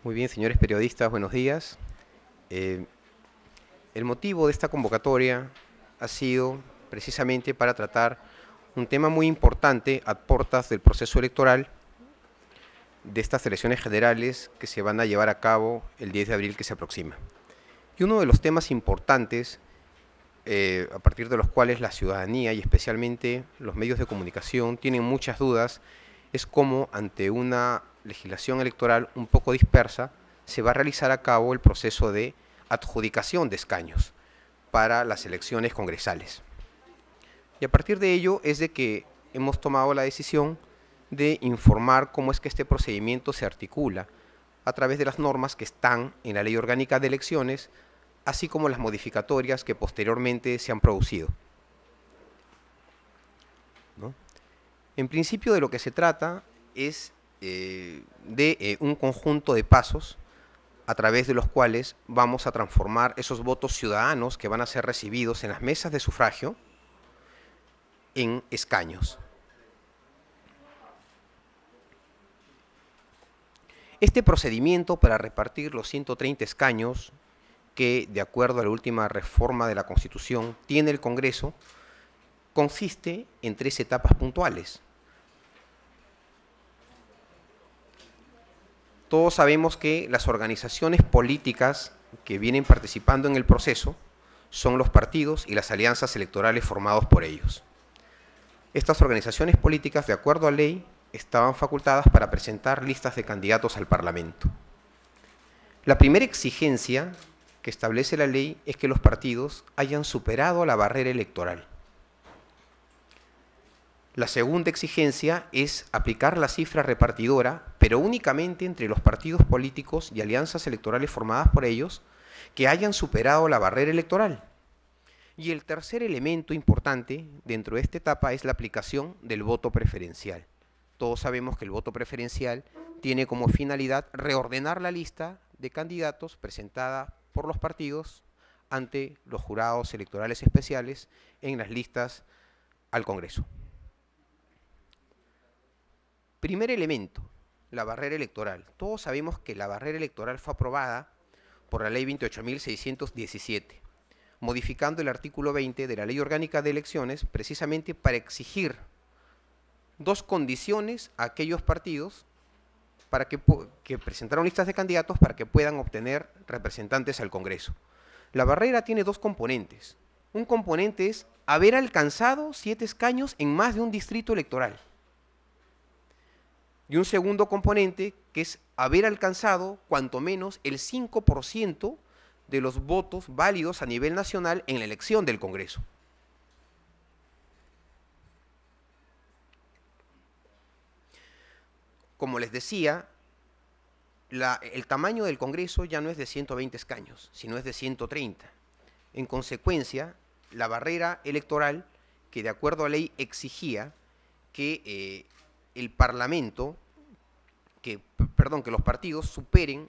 Muy bien, señores periodistas, buenos días. Eh, el motivo de esta convocatoria ha sido precisamente para tratar un tema muy importante a puertas del proceso electoral de estas elecciones generales que se van a llevar a cabo el 10 de abril que se aproxima. Y uno de los temas importantes a partir de los cuales la ciudadanía y especialmente los medios de comunicación tienen muchas dudas es cómo ante una legislación electoral un poco dispersa se va a realizar a cabo el proceso de adjudicación de escaños para las elecciones congresales. Y a partir de ello es de que hemos tomado la decisión de informar cómo es que este procedimiento se articula a través de las normas que están en la Ley Orgánica de Elecciones, así como las modificatorias que posteriormente se han producido, ¿no? En principio de lo que se trata es de un conjunto de pasos a través de los cuales vamos a transformar esos votos ciudadanos que van a ser recibidos en las mesas de sufragio en escaños. Este procedimiento para repartir los 130 escaños que, de acuerdo a la última reforma de la Constitución, tiene el Congreso, consiste en 3 etapas puntuales. Todos sabemos que las organizaciones políticas que vienen participando en el proceso son los partidos y las alianzas electorales formados por ellos. Estas organizaciones políticas, de acuerdo a ley, estaban facultadas para presentar listas de candidatos al Parlamento. La primera exigencia que establece la ley es que los partidos hayan superado la barrera electoral. La segunda exigencia es aplicar la cifra repartidora, pero únicamente entre los partidos políticos y alianzas electorales formadas por ellos que hayan superado la barrera electoral. Y el tercer elemento importante dentro de esta etapa es la aplicación del voto preferencial. Todos sabemos que el voto preferencial tiene como finalidad reordenar la lista de candidatos presentada por los partidos ante los jurados electorales especiales en las listas al Congreso. Primer elemento, la barrera electoral. Todos sabemos que la barrera electoral fue aprobada por la ley 28.617, modificando el artículo 20 de la Ley Orgánica de Elecciones precisamente para exigir 2 condiciones a aquellos partidos para que presentaron listas de candidatos para que puedan obtener representantes al Congreso. La barrera tiene 2 componentes. Un componente es haber alcanzado 7 escaños en más de un distrito electoral. Y un segundo componente que es haber alcanzado cuanto menos el 5% de los votos válidos a nivel nacional en la elección del Congreso. Como les decía, el tamaño del Congreso ya no es de 120 escaños, sino es de 130. En consecuencia, la barrera electoral, que de acuerdo a ley exigía que el Parlamento, que los partidos superen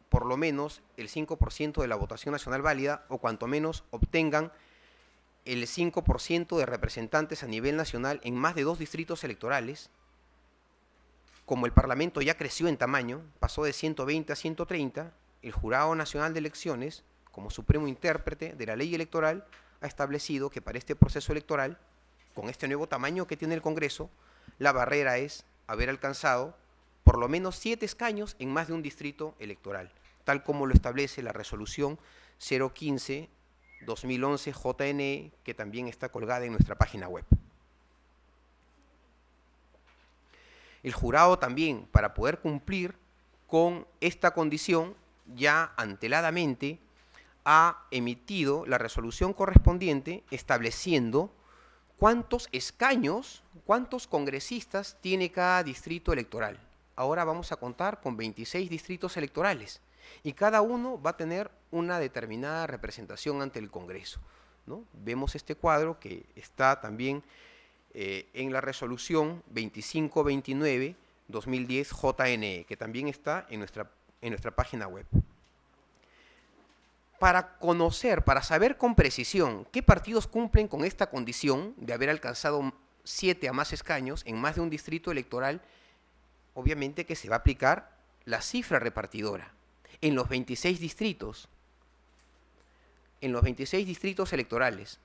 por lo menos el 5% de la votación nacional válida o cuanto menos obtengan el 5% de representantes a nivel nacional en más de 2 distritos electorales. Como el Parlamento ya creció en tamaño, pasó de 120 a 130, el Jurado Nacional de Elecciones, como supremo intérprete de la ley electoral, ha establecido que para este proceso electoral, con este nuevo tamaño que tiene el Congreso, la barrera es haber alcanzado por lo menos 7 escaños en más de un distrito electoral, tal como lo establece la resolución 015-2011 JNE, que también está colgada en nuestra página web. El jurado también, para poder cumplir con esta condición, ya anteladamente ha emitido la resolución correspondiente estableciendo cuántos escaños, cuántos congresistas tiene cada distrito electoral. Ahora vamos a contar con 26 distritos electorales y cada uno va a tener una determinada representación ante el Congreso, ¿no? Vemos este cuadro que está también en la resolución 2529-2010 JNE, que también está en nuestra página web. Para conocer, para saber con precisión qué partidos cumplen con esta condición de haber alcanzado 7 a más escaños en más de un distrito electoral, obviamente que se va a aplicar la cifra repartidora en los 26 distritos, electorales,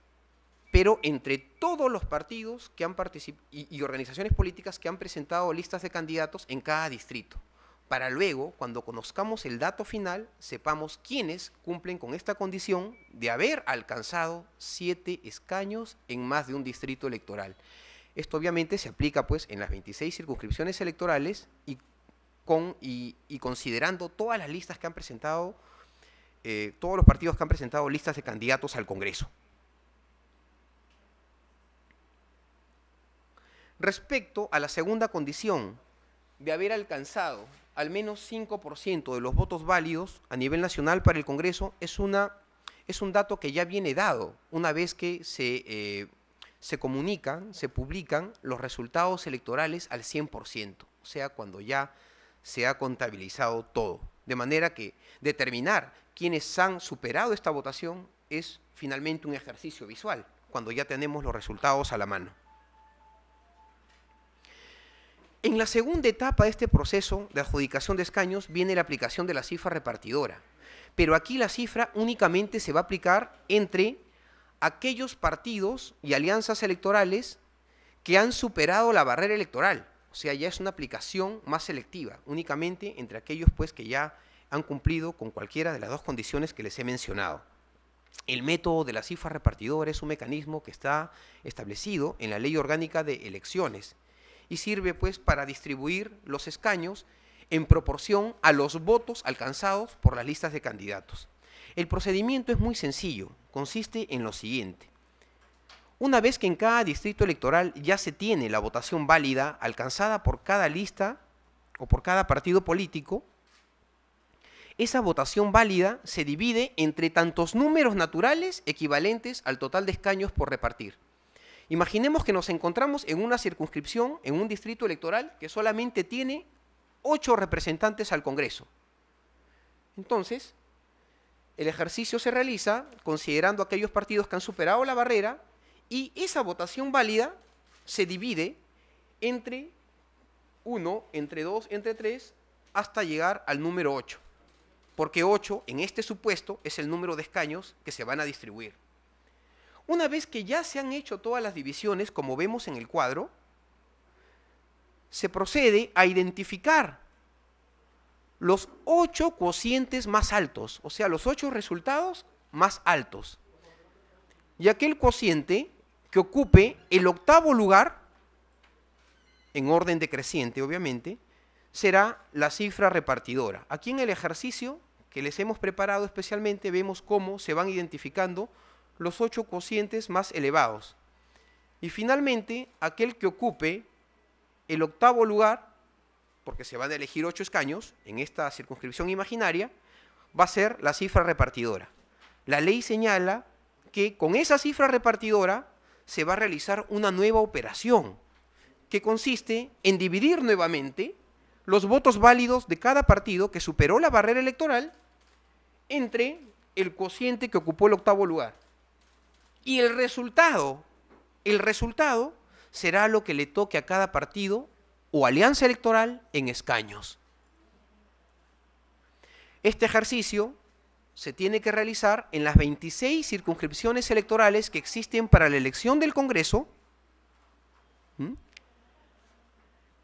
pero entre todos los partidos que han participado y organizaciones políticas que han presentado listas de candidatos en cada distrito, para luego, cuando conozcamos el dato final, sepamos quiénes cumplen con esta condición de haber alcanzado 7 escaños en más de un distrito electoral. Esto obviamente se aplica pues en las 26 circunscripciones electorales y considerando todas las listas que han presentado, todos los partidos que han presentado listas de candidatos al Congreso. Respecto a la segunda condición de haber alcanzado al menos 5% de los votos válidos a nivel nacional para el Congreso, es un dato que ya viene dado una vez que se comunican, se publican los resultados electorales al 100%, o sea, cuando ya se ha contabilizado todo. De manera que determinar quiénes han superado esta votación es finalmente un ejercicio visual, cuando ya tenemos los resultados a la mano. En la segunda etapa de este proceso de adjudicación de escaños viene la aplicación de la cifra repartidora, pero aquí la cifra únicamente se va a aplicar entre aquellos partidos y alianzas electorales que han superado la barrera electoral, o sea, ya es una aplicación más selectiva, únicamente entre aquellos pues que ya han cumplido con cualquiera de las dos condiciones que les he mencionado. El método de la cifra repartidora es un mecanismo que está establecido en la Ley Orgánica de Elecciones y sirve pues para distribuir los escaños en proporción a los votos alcanzados por las listas de candidatos. El procedimiento es muy sencillo, consiste en lo siguiente. Una vez que en cada distrito electoral ya se tiene la votación válida alcanzada por cada lista o por cada partido político, esa votación válida se divide entre tantos números naturales equivalentes al total de escaños por repartir. Imaginemos que nos encontramos en una circunscripción, en un distrito electoral que solamente tiene 8 representantes al Congreso. Entonces, el ejercicio se realiza considerando aquellos partidos que han superado la barrera y esa votación válida se divide entre 1, entre 2, entre 3, hasta llegar al número 8. Porque 8, en este supuesto, es el número de escaños que se van a distribuir. Una vez que ya se han hecho todas las divisiones, como vemos en el cuadro, se procede a identificar los 8 cocientes más altos, o sea, los 8 resultados más altos. Y aquel cociente que ocupe el 8º lugar, en orden decreciente obviamente, será la cifra repartidora. Aquí en el ejercicio que les hemos preparado especialmente vemos cómo se van identificando los 8 cocientes más elevados. Y finalmente, aquel que ocupe el 8º lugar, porque se van a elegir 8 escaños en esta circunscripción imaginaria, va a ser la cifra repartidora. La ley señala que con esa cifra repartidora se va a realizar una nueva operación, que consiste en dividir nuevamente los votos válidos de cada partido que superó la barrera electoral entre el cociente que ocupó el 8º lugar. Y el resultado será lo que le toque a cada partido o alianza electoral en escaños. Este ejercicio se tiene que realizar en las 26 circunscripciones electorales que existen para la elección del Congreso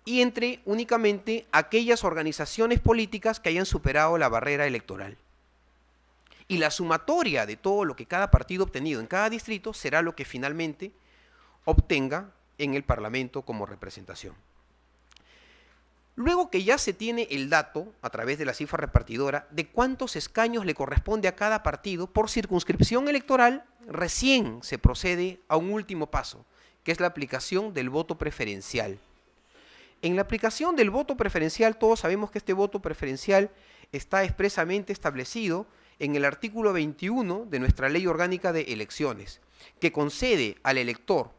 y entre únicamente aquellas organizaciones políticas que hayan superado la barrera electoral. Y la sumatoria de todo lo que cada partido ha obtenido en cada distrito será lo que finalmente obtenga en el Parlamento como representación. Luego que ya se tiene el dato, a través de la cifra repartidora, de cuántos escaños le corresponde a cada partido por circunscripción electoral, recién se procede a un último paso, que es la aplicación del voto preferencial. En la aplicación del voto preferencial, todos sabemos que este voto preferencial está expresamente establecido en el artículo 21 de nuestra Ley Orgánica de Elecciones, que concede al elector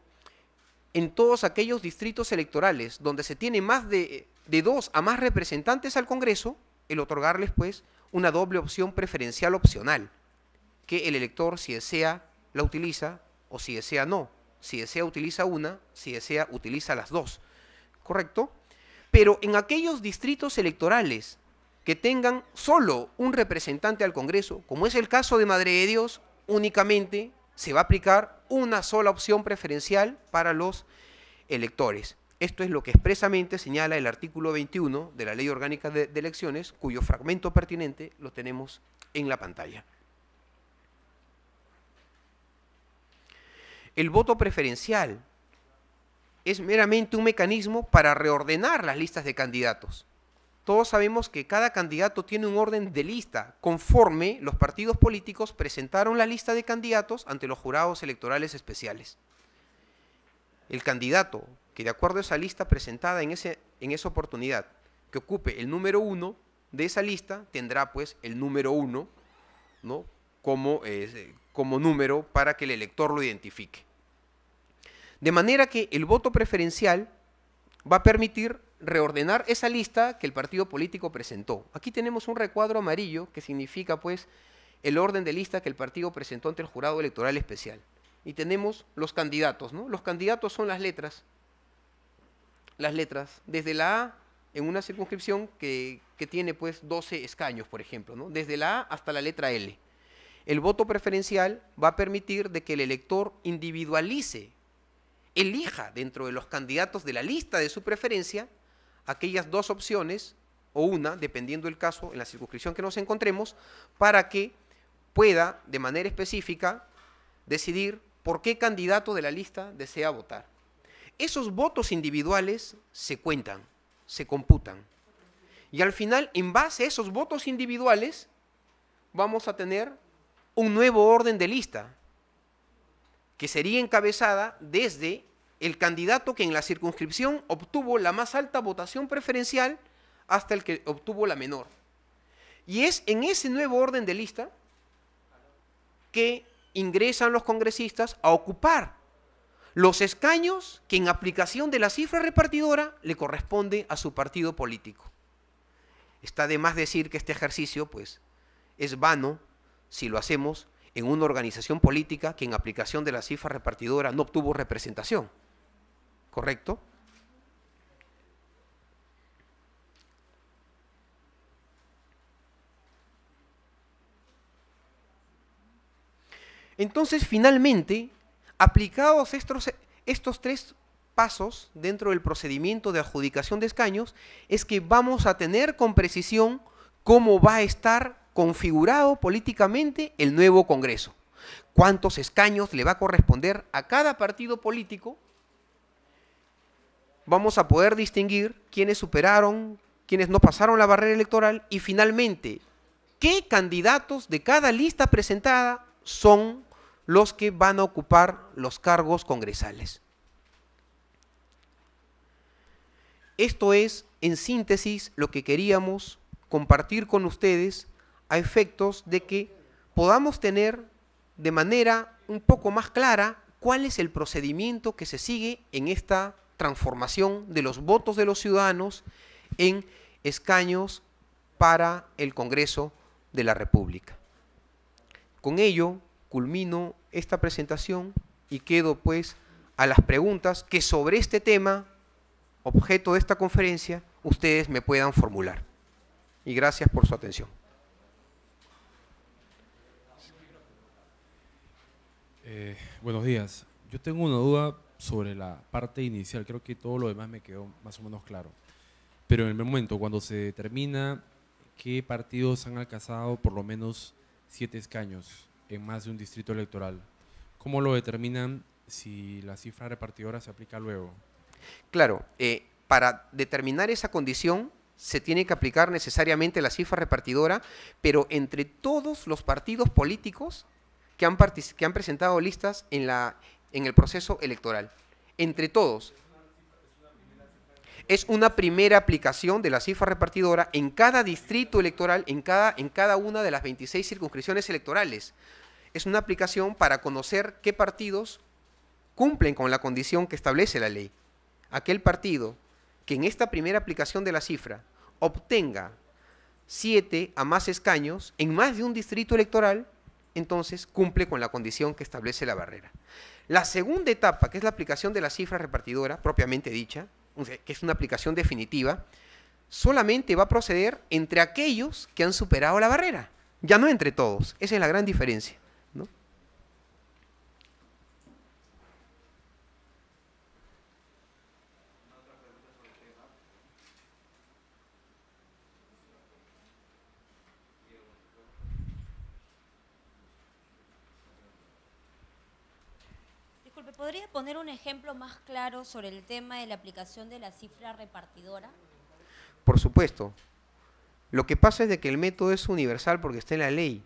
en todos aquellos distritos electorales donde se tiene más de 2 a más representantes al Congreso, el otorgarles pues una doble opción preferencial opcional, que el elector si desea la utiliza o si desea no, si desea utiliza una, si desea utiliza las dos, ¿correcto? Pero en aquellos distritos electorales que tengan solo un representante al Congreso, como es el caso de Madre de Dios, únicamente se va a aplicar una sola opción preferencial para los electores. Esto es lo que expresamente señala el artículo 21 de la Ley Orgánica de Elecciones, cuyo fragmento pertinente lo tenemos en la pantalla. El voto preferencial es meramente un mecanismo para reordenar las listas de candidatos. Todos sabemos que cada candidato tiene un orden de lista conforme los partidos políticos presentaron la lista de candidatos ante los jurados electorales especiales. El candidato que, de acuerdo a esa lista presentada en esa oportunidad, que ocupe el número 1 de esa lista, tendrá pues el número 1, ¿no?, como número para que el elector lo identifique. De manera que el voto preferencial va a permitir reordenar esa lista que el partido político presentó. Aquí tenemos un recuadro amarillo que significa pues el orden de lista que el partido presentó ante el jurado electoral especial. Y tenemos los candidatos, ¿no? Los candidatos son las letras, desde la A en una circunscripción que tiene pues 12 escaños, por ejemplo, ¿no?, desde la A hasta la letra L. El voto preferencial va a permitir de que el elector individualice, elija dentro de los candidatos de la lista de su preferencia aquellas dos opciones, o una, dependiendo del caso, en la circunscripción que nos encontremos, para que pueda, de manera específica, decidir por qué candidato de la lista desea votar. Esos votos individuales se cuentan, se computan. Y al final, en base a esos votos individuales, vamos a tener un nuevo orden de lista, que sería encabezada desde el candidato que en la circunscripción obtuvo la más alta votación preferencial hasta el que obtuvo la menor. Y es en ese nuevo orden de lista que ingresan los congresistas a ocupar los escaños que en aplicación de la cifra repartidora le corresponde a su partido político. Está de más decir que este ejercicio pues es vano si lo hacemos en una organización política que en aplicación de la cifra repartidora no obtuvo representación. ¿Correcto? Entonces, finalmente, aplicados estos tres pasos dentro del procedimiento de adjudicación de escaños, es que vamos a tener con precisión cómo va a estar configurado políticamente el nuevo Congreso. Cuántos escaños le va a corresponder a cada partido político. Vamos a poder distinguir quiénes superaron, quiénes no pasaron la barrera electoral y finalmente, qué candidatos de cada lista presentada son los que van a ocupar los cargos congresales. Esto es, en síntesis, lo que queríamos compartir con ustedes a efectos de que podamos tener de manera un poco más clara cuál es el procedimiento que se sigue en esta transformación de los votos de los ciudadanos en escaños para el Congreso de la República. Con ello culmino esta presentación y quedo pues a las preguntas que sobre este tema, objeto de esta conferencia, ustedes me puedan formular. Y gracias por su atención. Buenos días. Yo tengo una duda sobre la parte inicial. Creo que todo lo demás me quedó más o menos claro. Pero en el momento, cuando se determina qué partidos han alcanzado por lo menos 7 escaños en más de un distrito electoral, ¿cómo lo determinan si la cifra repartidora se aplica luego? Claro, para determinar esa condición se tiene que aplicar necesariamente la cifra repartidora, pero entre todos los partidos políticos que han presentado listas en el proceso electoral. Entre todos. Es una primera aplicación de la cifra repartidora en cada distrito electoral, en cada una de las 26 circunscripciones electorales. Es una aplicación para conocer qué partidos cumplen con la condición que establece la ley. Aquel partido que en esta primera aplicación de la cifra obtenga 7 a más escaños en más de un distrito electoral, entonces cumple con la condición que establece la barrera. La segunda etapa, que es la aplicación de la cifra repartidora, propiamente dicha, que es una aplicación definitiva, solamente va a proceder entre aquellos que han superado la barrera, ya no entre todos. Esa es la gran diferencia, ¿no? Disculpe, ¿podría poner un ejemplo más claro sobre el tema de la aplicación de la cifra repartidora? Por supuesto. Lo que pasa es de que el método es universal porque está en la ley.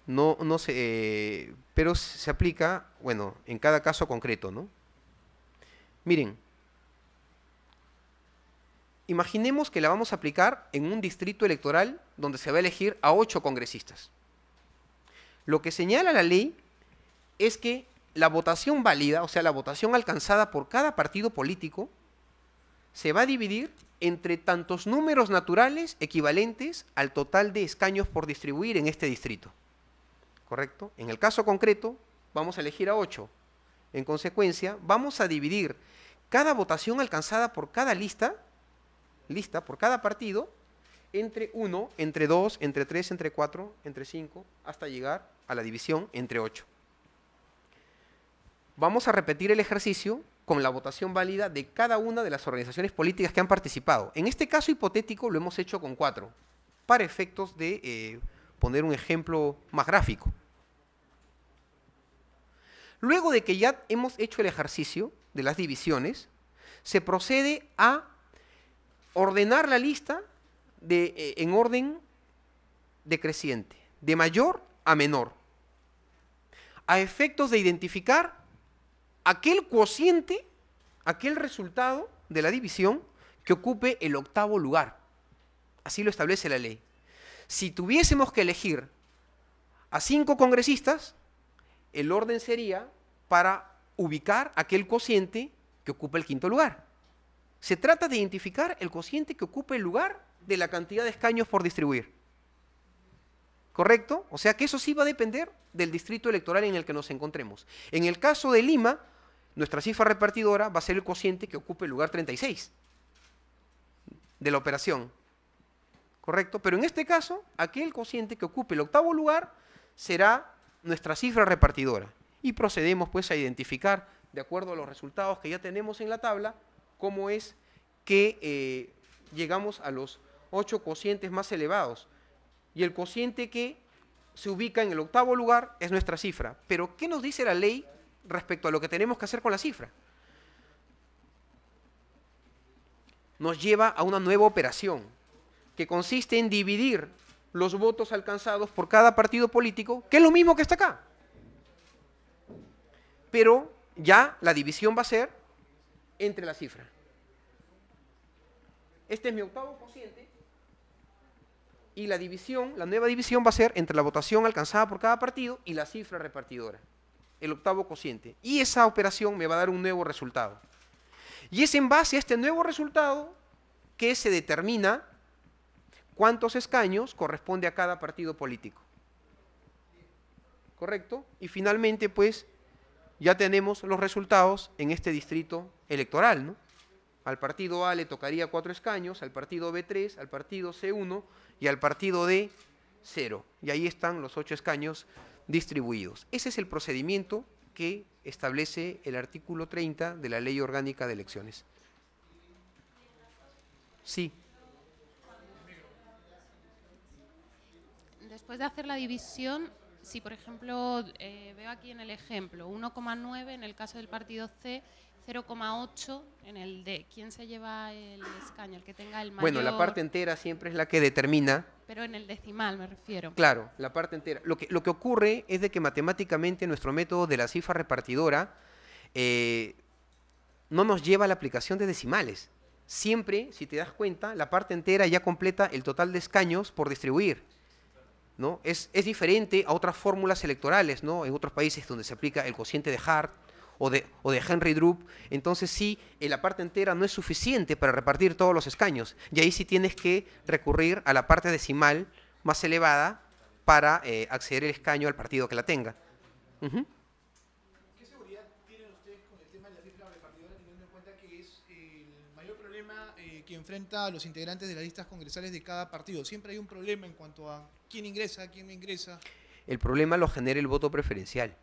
No se, pero se aplica, bueno, en cada caso concreto, ¿no? Miren, imaginemos que la vamos a aplicar en un distrito electoral donde se va a elegir a 8 congresistas. Lo que señala la ley es que la votación válida, o sea, la votación alcanzada por cada partido político, se va a dividir entre tantos números naturales equivalentes al total de escaños por distribuir en este distrito. ¿Correcto? En el caso concreto, vamos a elegir a 8. En consecuencia, vamos a dividir cada votación alcanzada por cada lista, por cada partido, entre 1, entre 2, entre 3, entre 4, entre 5, hasta llegar a la división entre 8. Vamos a repetir el ejercicio con la votación válida de cada una de las organizaciones políticas que han participado. En este caso hipotético lo hemos hecho con 4, para efectos de poner un ejemplo más gráfico. Luego de que ya hemos hecho el ejercicio de las divisiones, se procede a ordenar la lista en orden decreciente, de mayor a menor, a efectos de identificar aquel cociente, aquel resultado de la división que ocupe el 8º lugar. Así lo establece la ley. Si tuviésemos que elegir a 5 congresistas, el orden sería para ubicar aquel cociente que ocupa el 5º lugar. Se trata de identificar el cociente que ocupe el lugar de la cantidad de escaños por distribuir. ¿Correcto? O sea que eso sí va a depender del distrito electoral en el que nos encontremos. En el caso de Lima, nuestra cifra repartidora va a ser el cociente que ocupe el lugar 36 de la operación. ¿Correcto? Pero en este caso, aquel cociente que ocupe el 8º lugar será nuestra cifra repartidora. Y procedemos pues a identificar, de acuerdo a los resultados que ya tenemos en la tabla, cómo es que llegamos a los 8 cocientes más elevados. Y el cociente que se ubica en el 8º lugar es nuestra cifra. Pero, ¿qué nos dice la ley respecto a lo que tenemos que hacer con la cifra? Nos lleva a una nueva operación, que consiste en dividir los votos alcanzados por cada partido político, que es lo mismo que está acá. Pero ya la división va a ser entre la cifra. Este es mi 8º cociente. Y la división, la nueva división va a ser entre la votación alcanzada por cada partido y la cifra repartidora, el 8º cociente. Y esa operación me va a dar un nuevo resultado. Y es en base a este nuevo resultado que se determina cuántos escaños corresponde a cada partido político. ¿Correcto? Y finalmente, pues, ya tenemos los resultados en este distrito electoral, ¿no? Al partido A le tocaría 4 escaños, al partido B 3, al partido C 1 y al partido D 0. Y ahí están los 8 escaños distribuidos. Ese es el procedimiento que establece el artículo 30 de la Ley Orgánica de Elecciones. Sí. Después de hacer la división, si por ejemplo veo aquí en el ejemplo 1,9 en el caso del partido C, 0,8 en el D, ¿quién se lleva el escaño? El que tenga el mayor... Bueno, la parte entera siempre es la que determina. Pero en el decimal me refiero. Claro, la parte entera. Lo que ocurre es de que matemáticamente nuestro método de la cifra repartidora no nos lleva a la aplicación de decimales. Siempre, si te das cuenta, la parte entera ya completa el total de escaños por distribuir, ¿no? Es diferente a otras fórmulas electorales, ¿no? En otros países donde se aplica el cociente de Hart o de Henry Drup, entonces sí, la parte entera no es suficiente para repartir todos los escaños, y ahí sí tienes que recurrir a la parte decimal más elevada para acceder el escaño al partido que la tenga. ¿Qué seguridad tienen ustedes con el tema de la cifra repartidora, teniendo en cuenta que es el mayor problema que enfrenta a los integrantes de las listas congresales de cada partido? Siempre hay un problema en cuanto a quién ingresa, quién no ingresa. El problema lo genera el voto preferencial,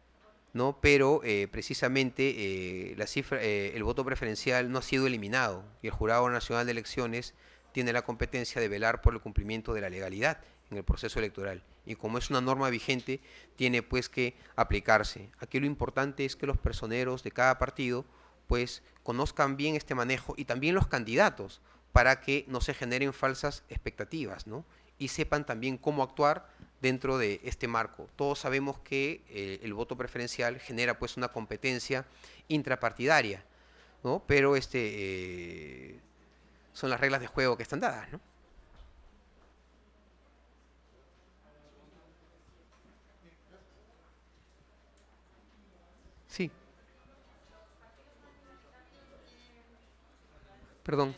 ¿no? Pero precisamente el voto preferencial no ha sido eliminado y el Jurado Nacional de Elecciones tiene la competencia de velar por el cumplimiento de la legalidad en el proceso electoral. Y como es una norma vigente, tiene pues que aplicarse. Aquí lo importante es que los personeros de cada partido pues conozcan bien este manejo y también los candidatos para que no se generen falsas expectativas, ¿no? Y sepan también cómo actuar dentro de este marco. Todos sabemos que el voto preferencial genera pues una competencia intrapartidaria, ¿no? Pero son las reglas de juego que están dadas, ¿no? Sí. Perdón.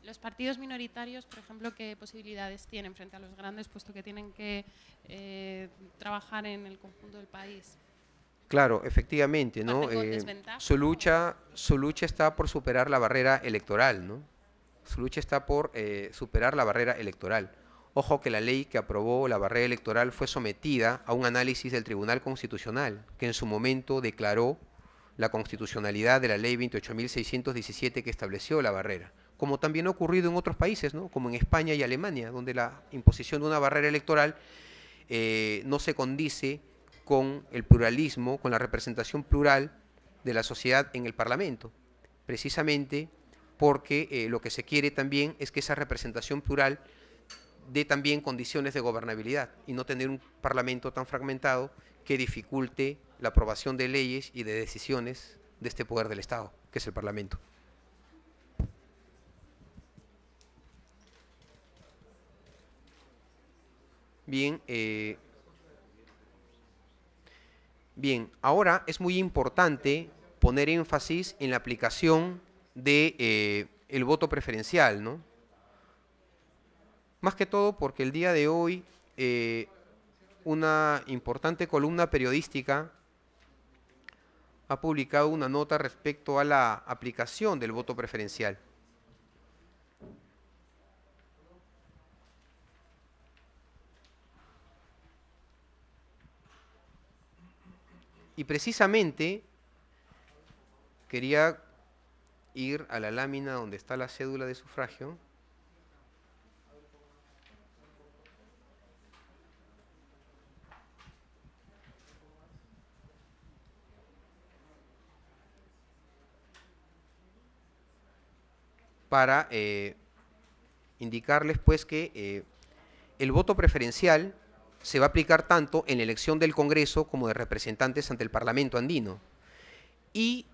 Los partidos minoritarios, por ejemplo, ¿qué posibilidades tienen frente a los grandes, puesto que tienen que trabajar en el conjunto del país? Claro, efectivamente, ¿no? ¿Parten con desventaja Su lucha está por superar la barrera electoral, ¿no? Su lucha está por superar la barrera electoral. Ojo que la ley que aprobó la barrera electoral fue sometida a un análisis del Tribunal Constitucional, que en su momento declaró la constitucionalidad de la ley 28.617 que estableció la barrera, como también ha ocurrido en otros países, ¿no? Como en España y Alemania, donde la imposición de una barrera electoral no se condice con el pluralismo, con la representación plural de la sociedad en el Parlamento, precisamente porque lo que se quiere también es que esa representación plural dé también condiciones de gobernabilidad y no tener un Parlamento tan fragmentado que dificulte la aprobación de leyes y de decisiones de este poder del Estado, que es el Parlamento. Bien, ahora es muy importante poner énfasis en la aplicación de el voto preferencial, ¿no? Más que todo porque el día de hoy una importante columna periodística ha publicado una nota respecto a la aplicación del voto preferencial. Y precisamente quería ir a la lámina donde está la cédula de sufragio. Para indicarles pues que el voto preferencial se va a aplicar tanto en la elección del Congreso como de representantes ante el Parlamento andino. Y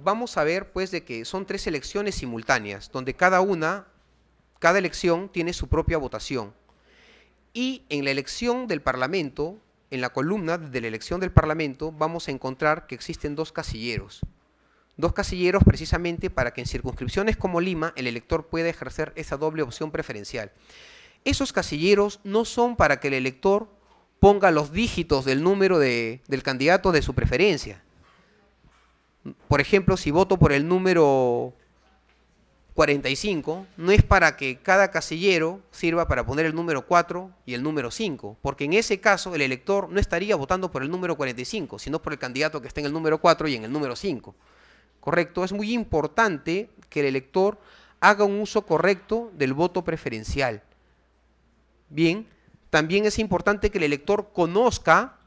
vamos a ver pues de que son 3 elecciones simultáneas, donde cada elección tiene su propia votación. Y en la elección del Parlamento, en la columna de la elección del Parlamento, vamos a encontrar que existen 2 casilleros. 2 casilleros precisamente para que en circunscripciones como Lima el elector pueda ejercer esa doble opción preferencial. Esos casilleros no son para que el elector ponga los dígitos del número del candidato de su preferencia. Por ejemplo, si voto por el número 45, no es para que cada casillero sirva para poner el número 4 y el número 5, porque en ese caso el elector no estaría votando por el número 45, sino por el candidato que está en el número 4 y en el número 5. ¿Correcto? Es muy importante que el elector haga un uso correcto del voto preferencial. Bien, también es importante que el elector conozca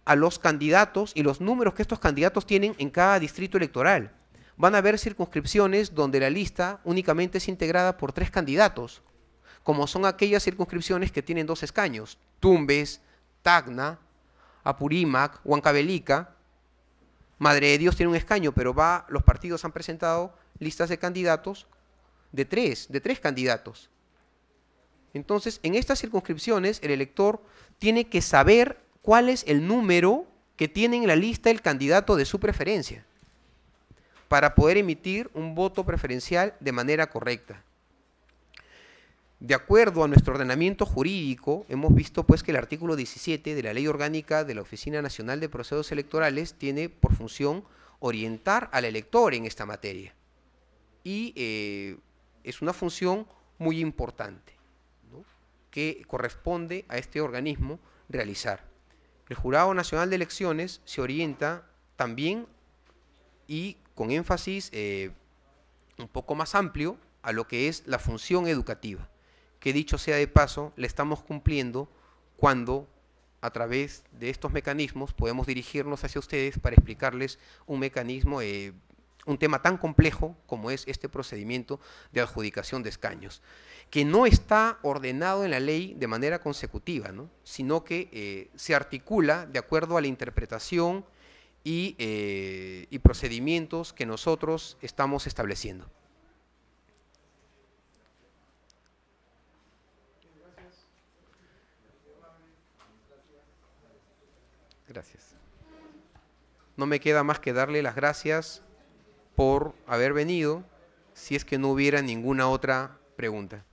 a los candidatos y los números que estos candidatos tienen en cada distrito electoral. Van a haber circunscripciones donde la lista únicamente es integrada por 3 candidatos, como son aquellas circunscripciones que tienen 2 escaños, Tumbes, Tacna, Apurímac, Huancavelica. Madre de Dios tiene un escaño, pero los partidos han presentado listas de candidatos de 3 candidatos. Entonces, en estas circunscripciones, el elector tiene que saber cuál es el número que tiene en la lista el candidato de su preferencia para poder emitir un voto preferencial de manera correcta. De acuerdo a nuestro ordenamiento jurídico, hemos visto pues que el artículo 17 de la Ley Orgánica de la Oficina Nacional de Procesos Electorales tiene por función orientar al elector en esta materia. y es una función muy importante, ¿no?, que corresponde a este organismo realizar. El Jurado Nacional de Elecciones se orienta también y con énfasis un poco más amplio a lo que es la función educativa, que dicho sea de paso, le estamos cumpliendo cuando a través de estos mecanismos podemos dirigirnos hacia ustedes para explicarles un mecanismo, un tema tan complejo como es este procedimiento de adjudicación de escaños, que no está ordenado en la ley de manera consecutiva, ¿no?, sino que se articula de acuerdo a la interpretación y procedimientos que nosotros estamos estableciendo. Gracias. No me queda más que darle las gracias por haber venido, si es que no hubiera ninguna otra pregunta.